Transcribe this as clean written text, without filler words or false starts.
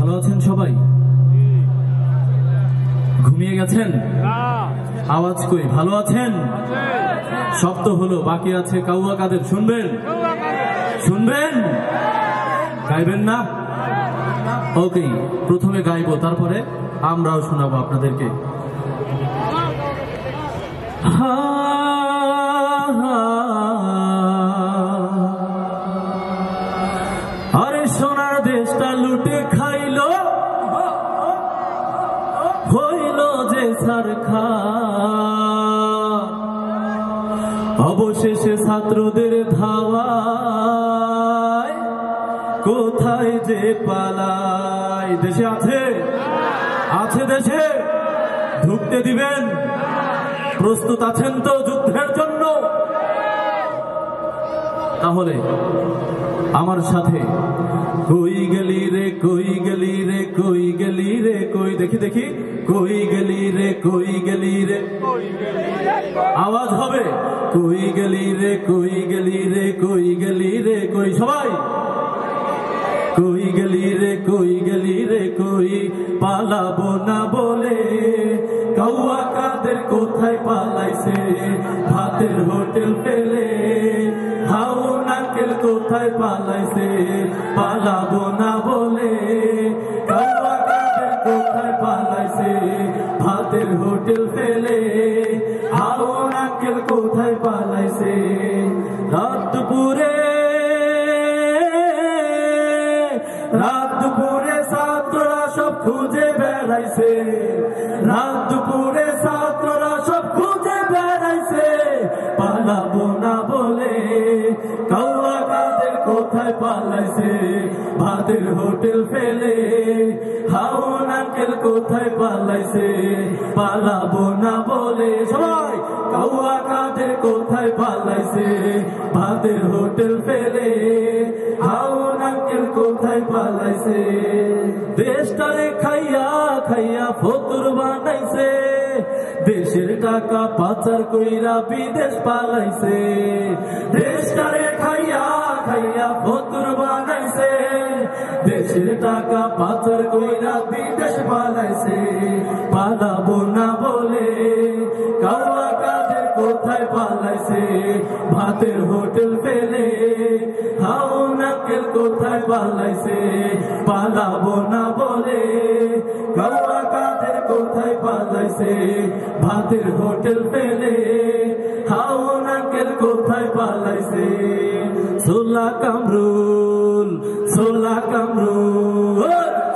ভালো আছেন সবাই? ঘুমিয়ে গেছেন? আওয়াজ কই? ভালো আছেন? শব্দ হলো, বাকি আছে কাউয়া কাদের। শুনবেন? শুনবেন? গাইবেন না? ওকে, প্রথমে গাইবো, তারপরে আমরাও শোনাবো আপনাদেরকে। আরে সোনার দেশটা লুটে খাইলো, হইল যে ছারখার, অবশেষে ছাত্রদের ধাওয়ায় কোথায় যে পালায়। দেশে আছে? আছে দেশে? ঢুকতে দিবেন? প্রস্তুত আছেন তো যুদ্ধের জন্য? তাহলে আমার সাথে কই গেলি রে, কই গেলি রে, কই গেলি রে, কই দেখি দেখি, কই গেলি রে, কই গেলি রে, আওয়াজ হবে, কই গেলি রে, কই গেলি রে, কই গেলি রে, কই সবাই, কই গেলি রে, কই গেলি রে, কই পালাবো না বলে কাউয়া কাদের কোথায় পালাইছে ভাতের হোটেল ফেলে, হাউন আঙ্কেল কোথায় পালাইছে পালাবো না বলে কাউয়া কাদের কোথায় পালাইছে ভাতের হোটেল ফেলে, হাউন আঙ্কেল কোথায় পালাইছে। রাত দুপুরে ছাত্ররা সব খুঁজে বেড়াইছে, রাত দুপুরে ছাত্ররা সব খুঁজে বেড়াইছে পালাবো না বলে কাউয়া কাদের কোথায় পালাইছে ভাতের হোটেল ফেলে, হাউন আঙ্কেল কোথায় পালাইছে পালাবো না বলে। সবাই, কাউয়া কাদের কোথায় পালাইছে ভাতের হোটেল ফেলে, হাউন আঙ্কেল কোথায় পালাইছে। দেশটারে খাইয়া খাইয়া ফতুর বানাইছে, দেশের টাকা পাচার কইরা বিদেশ পালাইছে। দেশটারে খাইয়া খাইয়া ফতুর বানাইছে, দেশের টাকা পাচার কইরা বিদেশ পালাইছে পালাবো না বলে কাউয়া কাদের কোথায় পালাইছে ভাতের হোটেল ফেলে, হাউন আঙ্কেল কোথায় পালাইছে পালাবো না বলে কাউয়া কাদের কোথায় পালাইছে ভাতের হোটেল ফেলে, হাউন আঙ্কেল কোথায় পালাইছে। সোলা কামরুল, সোলা কামরুল।